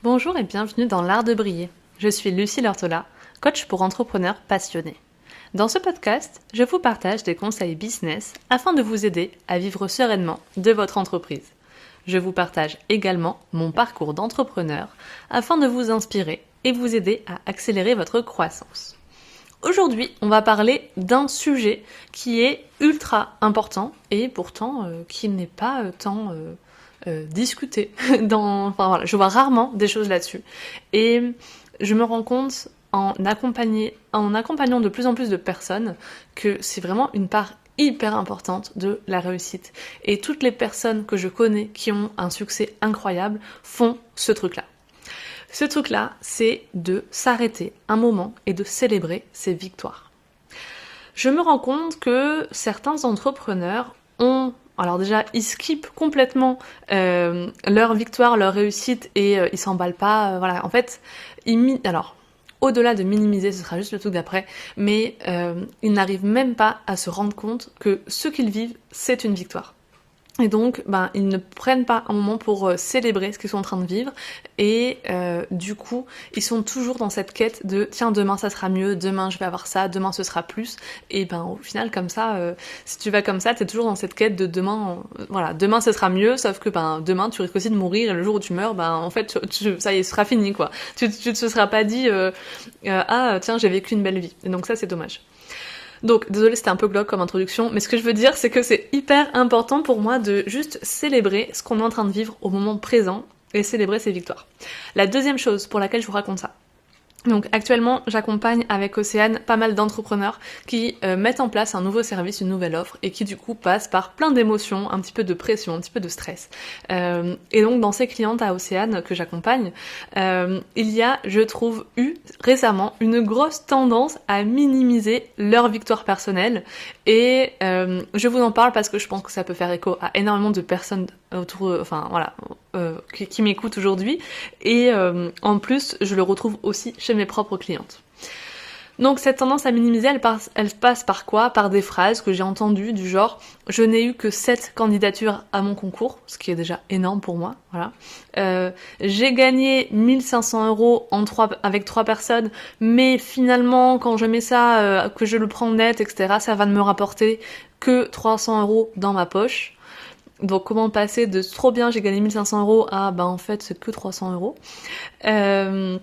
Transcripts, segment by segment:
Bonjour et bienvenue dans l'art de briller. Je suis Lucie Lortola, coach pour entrepreneurs passionnés. Dans ce podcast, je vous partage des conseils business afin de vous aider à vivre sereinement de votre entreprise. Je vous partage également mon parcours d'entrepreneur afin de vous inspirer et vous aider à accélérer votre croissance. Aujourd'hui, on va parler d'un sujet qui est ultra important et pourtant qui n'est pas tant discuté. Je vois rarement des choses là-dessus. Et je me rends compte en accompagnant de plus en plus de personnes que c'est vraiment une part hyper importante de la réussite. Et toutes les personnes que je connais qui ont un succès incroyable font ce truc-là. Ce truc-là, c'est de s'arrêter un moment et de célébrer ses victoires. Je me rends compte que certains entrepreneurs alors déjà, ils skippent complètement leur victoire, leur réussite et ils s'emballent pas. En fait, alors, au-delà de minimiser, ce sera juste le truc d'après, mais ils n'arrivent même pas à se rendre compte que ce qu'ils vivent, c'est une victoire. Et donc, ils ne prennent pas un moment pour célébrer ce qu'ils sont en train de vivre. Et du coup, ils sont toujours dans cette quête de « tiens, demain ça sera mieux, demain je vais avoir ça, demain ce sera plus ». Et au final, comme ça, si tu vas comme ça, t'es toujours dans cette quête de demain, demain ce sera mieux, sauf que demain tu risques aussi de mourir et le jour où tu meurs, en fait, ça y est, ce sera fini, quoi. Tu te seras pas dit ah, tiens, j'ai vécu une belle vie ». Et donc ça, c'est dommage. Donc, désolée, c'était un peu glauque comme introduction, mais ce que je veux dire, c'est que c'est hyper important pour moi de juste célébrer ce qu'on est en train de vivre au moment présent et célébrer ses victoires. La deuxième chose pour laquelle je vous raconte ça. Donc actuellement, j'accompagne avec Océane pas mal d'entrepreneurs qui mettent en place un nouveau service, une nouvelle offre et qui du coup passent par plein d'émotions, un petit peu de pression, un petit peu de stress. Et donc dans ces clientes à Océane que j'accompagne, il y a, je trouve, eu récemment une grosse tendance à minimiser leur victoire personnelle et je vous en parle parce que je pense que ça peut faire écho à énormément de personnes autour, qui m'écoutent aujourd'hui et en plus je le retrouve aussi chez mes propres clientes. Donc cette tendance à minimiser, elle passe par quoi ? Par des phrases que j'ai entendues du genre « je n'ai eu que 7 candidatures à mon concours », ce qui est déjà énorme pour moi, voilà. J'ai gagné 1500 € avec 3 personnes, mais finalement quand je mets ça, que je le prends net, etc., ça va ne me rapporter que 300 € dans ma poche. Donc comment passer de trop bien, j'ai gagné 1500 € à en fait c'est que 300 €.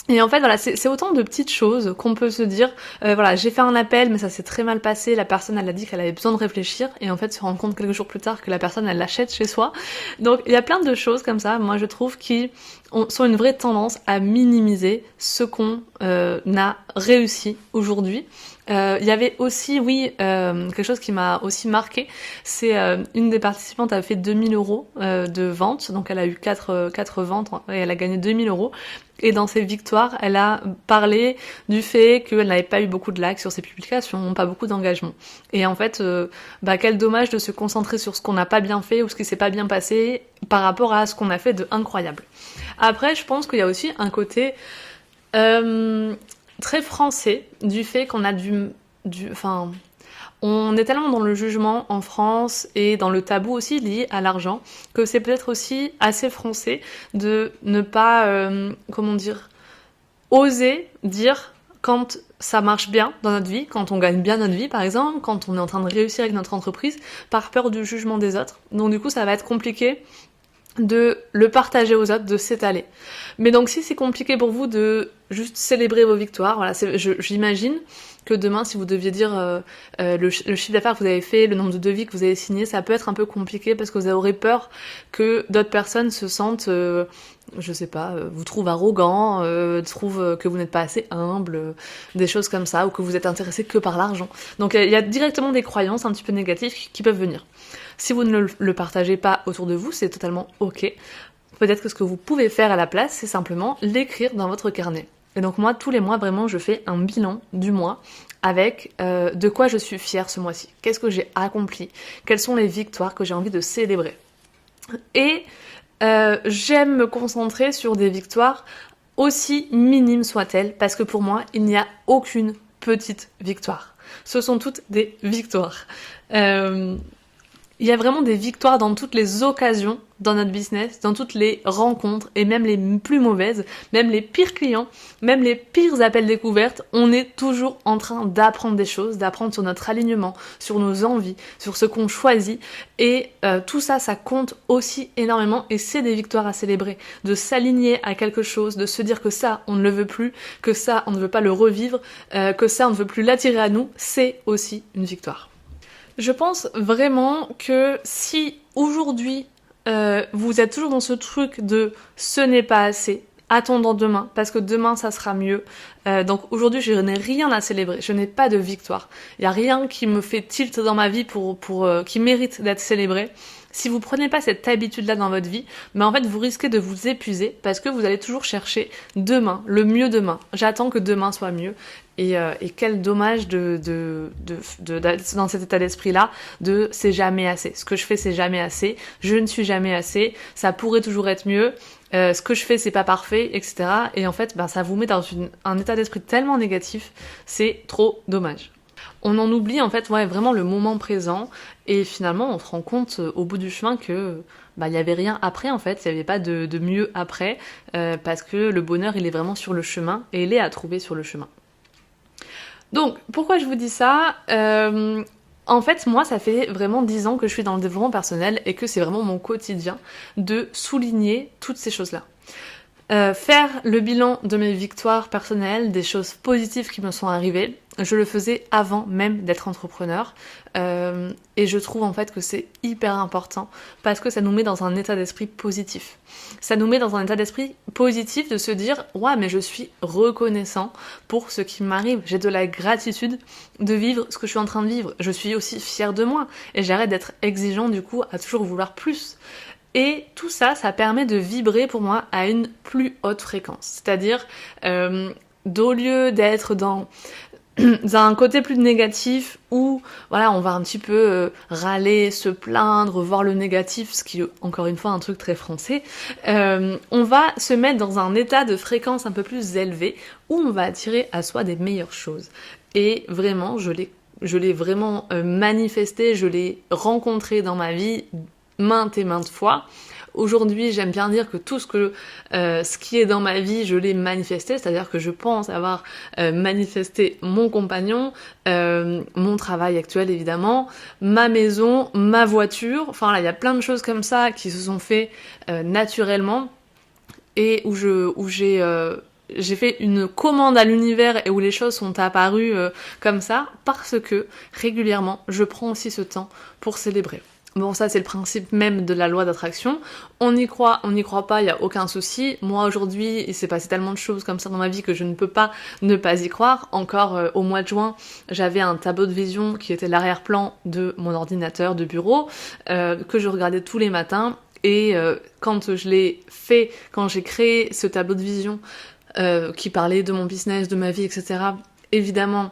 Et en fait c'est autant de petites choses qu'on peut se dire j'ai fait un appel mais ça s'est très mal passé, la personne elle a dit qu'elle avait besoin de réfléchir et en fait se rendre compte quelques jours plus tard que la personne elle l'achète chez soi. Donc il y a plein de choses comme ça, moi je trouve qui sont une vraie tendance à minimiser ce qu'on a réussi aujourd'hui. Il y avait aussi, quelque chose qui m'a aussi marqué, c'est une des participantes a fait 2000 € de vente, donc elle a eu 4 ventes et elle a gagné 2000 €. Et dans ses victoires, elle a parlé du fait qu'elle n'avait pas eu beaucoup de likes sur ses publications, pas beaucoup d'engagement. Et en fait, quel dommage de se concentrer sur ce qu'on n'a pas bien fait ou ce qui s'est pas bien passé par rapport à ce qu'on a fait de incroyable. Après, je pense qu'il y a aussi un côté très français du fait qu'on a on est tellement dans le jugement en France et dans le tabou aussi lié à l'argent que c'est peut-être aussi assez français de ne pas, oser dire quand ça marche bien dans notre vie, quand on gagne bien notre vie par exemple, quand on est en train de réussir avec notre entreprise, par peur du jugement des autres. Donc du coup ça va être compliqué de le partager aux autres, de s'étaler. Mais donc si c'est compliqué pour vous de juste célébrer vos victoires, j'imagine que demain si vous deviez dire le chiffre d'affaires que vous avez fait, le nombre de devis que vous avez signé, ça peut être un peu compliqué parce que vous aurez peur que d'autres personnes se sentent vous trouvent arrogant, trouvent que vous n'êtes pas assez humble, des choses comme ça, ou que vous êtes intéressé que par l'argent. Donc il y a directement des croyances un petit peu négatives qui peuvent venir. Si vous ne le partagez pas autour de vous, c'est totalement ok. Peut-être que ce que vous pouvez faire à la place, c'est simplement l'écrire dans votre carnet. Et donc moi, tous les mois, vraiment, je fais un bilan du mois avec de quoi je suis fière ce mois-ci. Qu'est-ce que j'ai accompli ? Quelles sont les victoires que j'ai envie de célébrer ? Et j'aime me concentrer sur des victoires aussi minimes soient-elles, parce que pour moi, il n'y a aucune petite victoire. Ce sont toutes des victoires. Il y a vraiment des victoires dans toutes les occasions dans notre business, dans toutes les rencontres et même les plus mauvaises, même les pires clients, même les pires appels découvertes. On est toujours en train d'apprendre des choses, d'apprendre sur notre alignement, sur nos envies, sur ce qu'on choisit. Et tout ça, ça compte aussi énormément et c'est des victoires à célébrer. De s'aligner à quelque chose, de se dire que ça, on ne le veut plus, que ça, on ne veut pas le revivre, que ça, on ne veut plus l'attirer à nous, c'est aussi une victoire. Je pense vraiment que si aujourd'hui vous êtes toujours dans ce truc de ce n'est pas assez, attendons demain, parce que demain ça sera mieux. Donc aujourd'hui je n'ai rien à célébrer, je n'ai pas de victoire. Il n'y a rien qui me fait tilt dans ma vie qui mérite d'être célébré. Si vous prenez pas cette habitude-là dans votre vie, mais en fait vous risquez de vous épuiser parce que vous allez toujours chercher demain, le mieux demain. J'attends que demain soit mieux. Et quel dommage d'être dans cet état d'esprit-là, de c'est jamais assez. Ce que je fais c'est jamais assez, je ne suis jamais assez, ça pourrait toujours être mieux, ce que je fais c'est pas parfait, etc. Et en fait, ça vous met dans un état d'esprit tellement négatif, c'est trop dommage. On en oublie en fait vraiment le moment présent et finalement on se rend compte au bout du chemin que il y avait rien après en fait, il y avait pas de mieux après parce que le bonheur il est vraiment sur le chemin et il est à trouver sur le chemin. Donc pourquoi je vous dis ça en fait, moi, ça fait vraiment 10 ans que je suis dans le développement personnel et que c'est vraiment mon quotidien de souligner toutes ces choses-là. Faire le bilan de mes victoires personnelles, des choses positives qui me sont arrivées, je le faisais avant même d'être entrepreneur et je trouve en fait que c'est hyper important parce que ça nous met dans un état d'esprit positif. Ça nous met dans un état d'esprit positif de se dire « Ouais, mais je suis reconnaissant pour ce qui m'arrive. J'ai de la gratitude de vivre ce que je suis en train de vivre. Je suis aussi fière de moi et j'arrête d'être exigeant du coup à toujours vouloir plus. » Et tout ça, ça permet de vibrer pour moi à une plus haute fréquence. C'est-à-dire, d'au lieu d'être dans un côté plus négatif où on va un petit peu râler, se plaindre, voir le négatif, ce qui est encore une fois un truc très français, on va se mettre dans un état de fréquence un peu plus élevé où on va attirer à soi des meilleures choses. Et vraiment, je l'ai vraiment manifesté, je l'ai rencontré dans ma vie maintes et maintes fois. Aujourd'hui, j'aime bien dire que tout ce qui est dans ma vie, je l'ai manifesté, c'est-à-dire que je pense avoir manifesté mon compagnon, mon travail actuel évidemment, ma maison, ma voiture, enfin là, il y a plein de choses comme ça qui se sont fait naturellement et où j'ai fait une commande à l'univers et où les choses sont apparues comme ça parce que régulièrement, je prends aussi ce temps pour célébrer. Bon, ça, c'est le principe même de la loi d'attraction. On y croit pas, il n'y a aucun souci. Moi, aujourd'hui, il s'est passé tellement de choses comme ça dans ma vie que je ne peux pas ne pas y croire. Encore au mois de juin, j'avais un tableau de vision qui était l'arrière-plan de mon ordinateur de bureau, que je regardais tous les matins. Et quand je l'ai fait, quand j'ai créé ce tableau de vision qui parlait de mon business, de ma vie, etc., évidemment,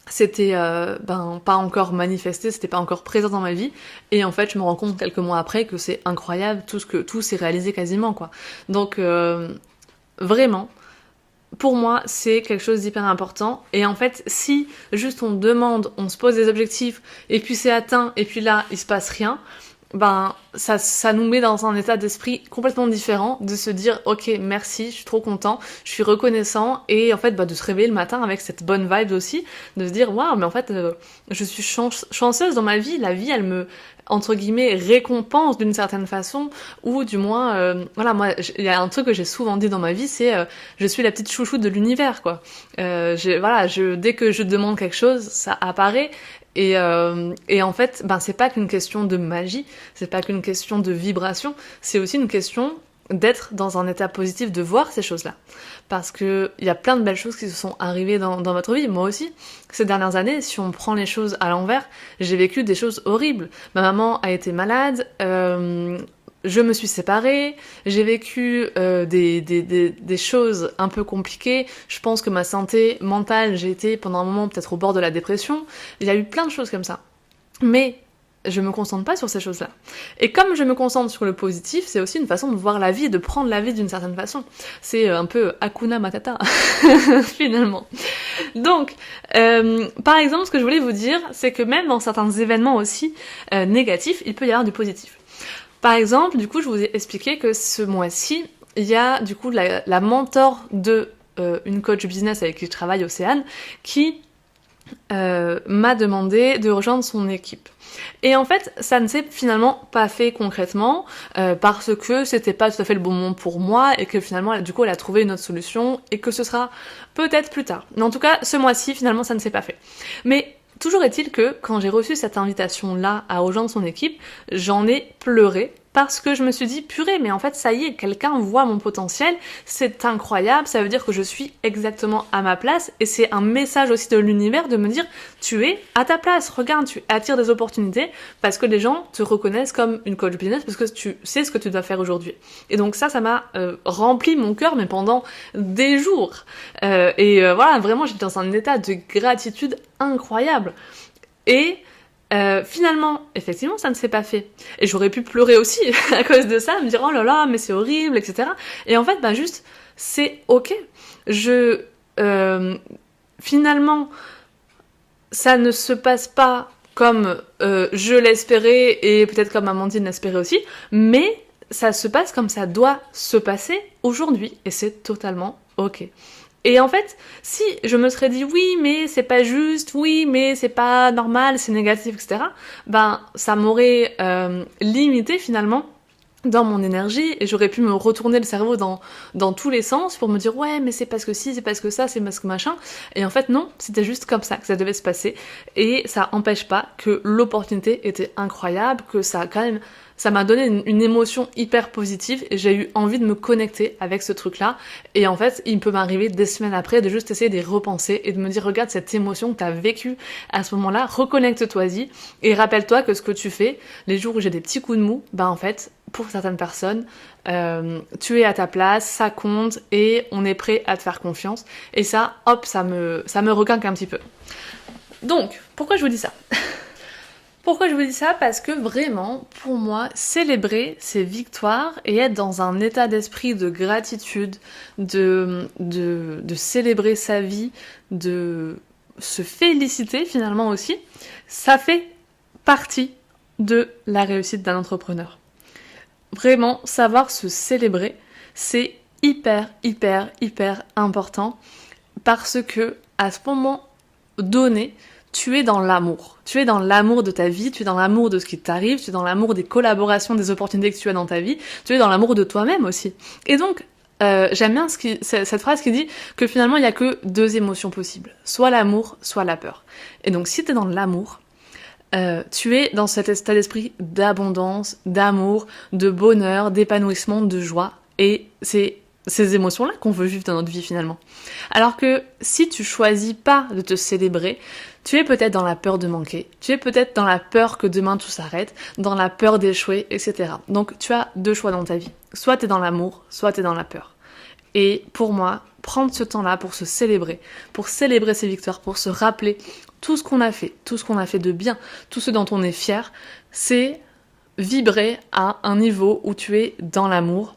c'était pas encore manifesté, c'était pas encore présent dans ma vie, et en fait je me rends compte quelques mois après que c'est incroyable, tout s'est réalisé quasiment quoi. Donc vraiment, pour moi c'est quelque chose d'hyper important, et en fait si juste on demande, on se pose des objectifs, et puis c'est atteint, et puis là il se passe rien, ça nous met dans un état d'esprit complètement différent, de se dire ok merci, je suis trop content, je suis reconnaissant, et en fait de se réveiller le matin avec cette bonne vibe aussi, de se dire waouh mais en fait je suis chanceuse dans ma vie, la vie elle me entre guillemets récompense d'une certaine façon, ou du moins moi il y a un truc que j'ai souvent dit dans ma vie, c'est je suis la petite chouchoute de l'univers quoi. Dès que je demande quelque chose ça apparaît. Et en fait, c'est pas qu'une question de magie, c'est pas qu'une question de vibration, c'est aussi une question d'être dans un état positif, de voir ces choses-là. Parce que il y a plein de belles choses qui se sont arrivées dans votre vie, moi aussi. Ces dernières années, si on prend les choses à l'envers, j'ai vécu des choses horribles. Ma maman a été malade, je me suis séparée, j'ai vécu des choses un peu compliquées. Je pense que ma santé mentale, j'ai été pendant un moment peut-être au bord de la dépression. Il y a eu plein de choses comme ça. Mais je me concentre pas sur ces choses-là. Et comme je me concentre sur le positif, c'est aussi une façon de voir la vie, de prendre la vie d'une certaine façon. C'est un peu Hakuna Matata, finalement. Donc, par exemple, ce que je voulais vous dire, c'est que même dans certains événements aussi négatifs, il peut y avoir du positif. Par exemple, du coup, je vous ai expliqué que ce mois-ci, il y a du coup la mentor de une coach business avec qui je travaille, Océane, qui m'a demandé de rejoindre son équipe. Et en fait, ça ne s'est finalement pas fait concrètement parce que c'était pas tout à fait le bon moment pour moi et que finalement, du coup, elle a trouvé une autre solution et que ce sera peut-être plus tard. Mais en tout cas, ce mois-ci, finalement, ça ne s'est pas fait. Mais toujours est-il que quand j'ai reçu cette invitation-là à rejoindre son équipe, j'en ai pleuré parce que je me suis dit, purée, mais en fait, ça y est, quelqu'un voit mon potentiel, c'est incroyable, ça veut dire que je suis exactement à ma place, et c'est un message aussi de l'univers de me dire, tu es à ta place, regarde, tu attires des opportunités, parce que les gens te reconnaissent comme une coach business, parce que tu sais ce que tu dois faire aujourd'hui. Et donc ça m'a rempli mon cœur, mais pendant des jours. Voilà, vraiment, j'étais dans un état de gratitude incroyable. Et finalement, effectivement, ça ne s'est pas fait. Et j'aurais pu pleurer aussi à cause de ça, me dire oh là là, mais c'est horrible, etc. Et en fait, juste, c'est ok. Finalement, ça ne se passe pas comme je l'espérais et peut-être comme Amandine l'espérait aussi, mais ça se passe comme ça doit se passer aujourd'hui et c'est totalement ok. Et en fait, si je me serais dit oui, mais c'est pas juste, oui, mais c'est pas normal, c'est négatif, etc., ça m'aurait limité finalement dans mon énergie et j'aurais pu me retourner le cerveau dans tous les sens pour me dire ouais, mais c'est parce que si, c'est parce que ça, c'est parce que machin. Et en fait, non, c'était juste comme ça que ça devait se passer. Et ça empêche pas que l'opportunité était incroyable, que ça a quand même. Ça m'a donné une émotion hyper positive et j'ai eu envie de me connecter avec ce truc-là. Et en fait, il peut m'arriver des semaines après de juste essayer d'y repenser et de me dire regarde cette émotion que t'as vécue à ce moment-là, reconnecte-toi-y et rappelle-toi que ce que tu fais, les jours où j'ai des petits coups de mou, en fait, pour certaines personnes, tu es à ta place, ça compte et on est prêt à te faire confiance. Et ça, hop, ça me requinque un petit peu. Donc, pourquoi je vous dis ça ? Pourquoi je vous dis ça ? Parce que vraiment, pour moi, célébrer ses victoires et être dans un état d'esprit de gratitude, de célébrer sa vie, de se féliciter finalement aussi, ça fait partie de la réussite d'un entrepreneur. Vraiment, savoir se célébrer, c'est hyper, hyper, hyper important parce que à ce moment donné, tu es dans l'amour. Tu es dans l'amour de ta vie, tu es dans l'amour de ce qui t'arrive, tu es dans l'amour des collaborations, des opportunités que tu as dans ta vie, tu es dans l'amour de toi-même aussi. Et donc, j'aime bien cette phrase qui dit que finalement, il n'y a que deux émotions possibles. Soit l'amour, soit la peur. Et donc, si tu es dans l'amour, tu es dans cet état d'esprit d'abondance, d'amour, de bonheur, d'épanouissement, de joie. Et c'est ces émotions-là qu'on veut vivre dans notre vie finalement. Alors que si tu choisis pas de te célébrer, tu es peut-être dans la peur de manquer, tu es peut-être dans la peur que demain tout s'arrête, dans la peur d'échouer, etc. Donc tu as deux choix dans ta vie. Soit tu es dans l'amour, soit tu es dans la peur. Et pour moi, prendre ce temps-là pour se célébrer, pour célébrer ses victoires, pour se rappeler tout ce qu'on a fait de bien, tout ce dont on est fier, c'est vibrer à un niveau où tu es dans l'amour.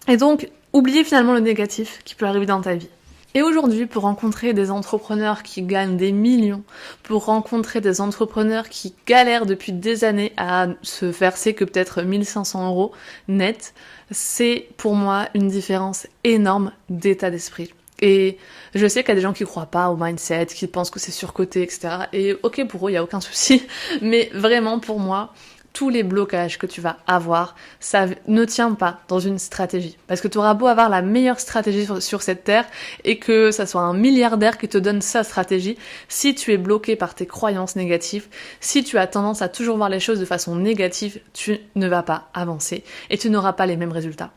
Et donc, oublier finalement le négatif qui peut arriver dans ta vie. Et aujourd'hui, pour rencontrer des entrepreneurs qui gagnent des millions, pour rencontrer des entrepreneurs qui galèrent depuis des années à se verser que peut-être 1500 € net, c'est pour moi une différence énorme d'état d'esprit. Et je sais qu'il y a des gens qui croient pas au mindset, qui pensent que c'est surcoté, etc. Et ok, pour eux, il n'y a aucun souci. Mais vraiment, pour moi, tous les blocages que tu vas avoir, ça ne tient pas dans une stratégie. Parce que tu auras beau avoir la meilleure stratégie sur cette terre et que ça soit un milliardaire qui te donne sa stratégie, si tu es bloqué par tes croyances négatives, si tu as tendance à toujours voir les choses de façon négative, tu ne vas pas avancer et tu n'auras pas les mêmes résultats.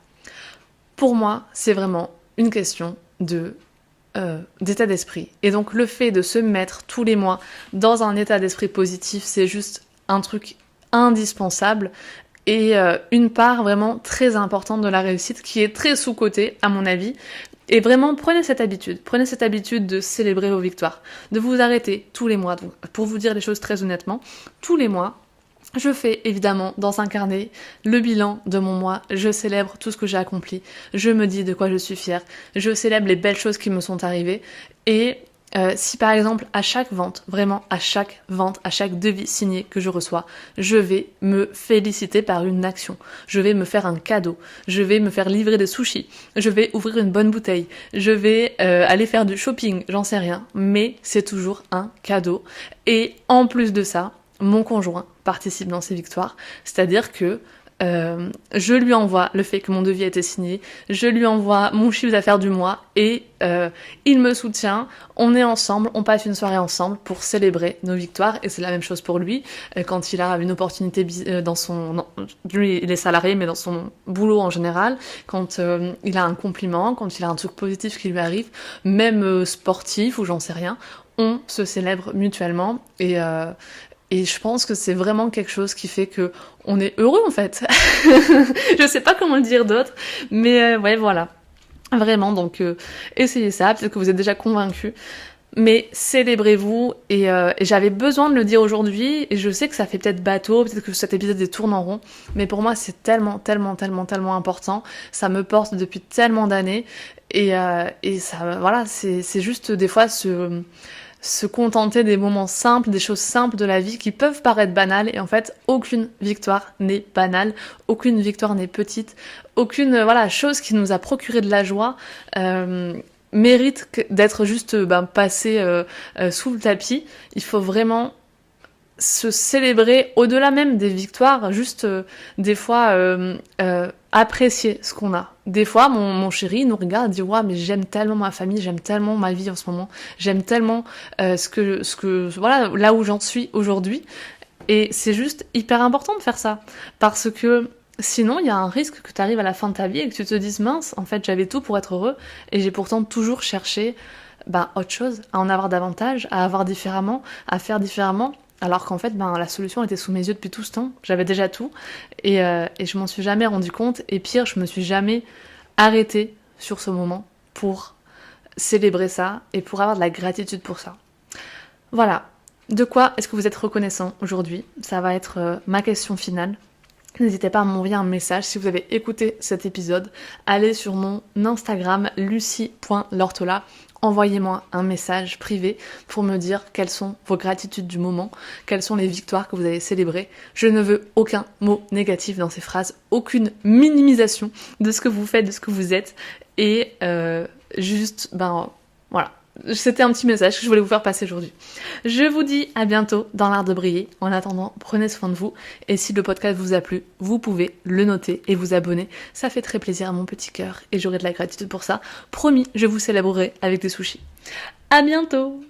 Pour moi, c'est vraiment une question d'état d'esprit. Et donc le fait de se mettre tous les mois dans un état d'esprit positif, c'est juste un truc indispensable et une part vraiment très importante de la réussite qui est très sous-cotée à mon avis. Et vraiment prenez cette habitude de célébrer vos victoires, de vous arrêter tous les mois. Donc, pour vous dire les choses très honnêtement, tous les mois, Je fais évidemment dans un carnet le bilan de mon mois, je célèbre tout ce que j'ai accompli, je me dis de quoi je suis fière, je célèbre les belles choses qui me sont arrivées et si par exemple à chaque vente, vraiment à chaque vente, à chaque devis signé que je reçois, je vais me féliciter par une action, je vais me faire un cadeau, je vais me faire livrer des sushis, je vais ouvrir une bonne bouteille, je vais aller faire du shopping, j'en sais rien, mais c'est toujours un cadeau. Et en plus de ça, mon conjoint participe dans ces victoires, c'est-à-dire que je lui envoie le fait que mon devis a été signé, je lui envoie mon chiffre d'affaires du mois et il me soutient, on est ensemble, on passe une soirée ensemble pour célébrer nos victoires et c'est la même chose pour lui quand il a une opportunité dans son... Non, lui il est salarié mais dans son boulot en général, quand il a un compliment, quand il a un truc positif qui lui arrive, même sportif ou j'en sais rien, on se célèbre mutuellement et je pense que c'est vraiment quelque chose qui fait que on est heureux en fait. Je sais pas comment le dire d'autre, mais ouais voilà. Vraiment, donc essayez ça, peut-être que vous êtes déjà convaincus. Mais célébrez-vous et j'avais besoin de le dire aujourd'hui et je sais que ça fait peut-être bateau, peut-être que cet épisode est tourne en rond, mais pour moi c'est tellement important, ça me porte depuis tellement d'années et ça voilà, c'est juste des fois se contenter des moments simples, des choses simples de la vie qui peuvent paraître banales et en fait aucune victoire n'est banale, aucune victoire n'est petite, aucune chose qui nous a procuré de la joie mérite d'être juste passée sous le tapis. Il faut vraiment se célébrer au-delà même des victoires, juste des fois apprécier ce qu'on a. Des fois, mon chéri nous regarde et dit ouais, mais j'aime tellement ma famille, j'aime tellement ma vie en ce moment, j'aime tellement voilà, là où j'en suis aujourd'hui. Et c'est juste hyper important de faire ça. Parce que sinon, il y a un risque que tu arrives à la fin de ta vie et que tu te dises mince, en fait, j'avais tout pour être heureux et j'ai pourtant toujours cherché autre chose, à en avoir davantage, à avoir différemment, à faire différemment. Alors qu'en fait, la solution était sous mes yeux depuis tout ce temps. J'avais déjà tout. Et je m'en suis jamais rendu compte. Et pire, je me suis jamais arrêtée sur ce moment pour célébrer ça et pour avoir de la gratitude pour ça. Voilà. De quoi est-ce que vous êtes reconnaissant aujourd'hui ? Ça va être ma question finale. N'hésitez pas à m'envoyer un message si vous avez écouté cet épisode. Allez sur mon Instagram lucie.lortola. Envoyez-moi un message privé pour me dire quelles sont vos gratitudes du moment, quelles sont les victoires que vous avez célébrées. Je ne veux aucun mot négatif dans ces phrases, aucune minimisation de ce que vous faites, de ce que vous êtes. Et juste, voilà. C'était un petit message que je voulais vous faire passer aujourd'hui. Je vous dis à bientôt dans l'art de briller. En attendant, prenez soin de vous. Et si le podcast vous a plu, vous pouvez le noter et vous abonner. Ça fait très plaisir à mon petit cœur et j'aurai de la gratitude pour ça. Promis, je vous célébrerai avec des sushis. À bientôt!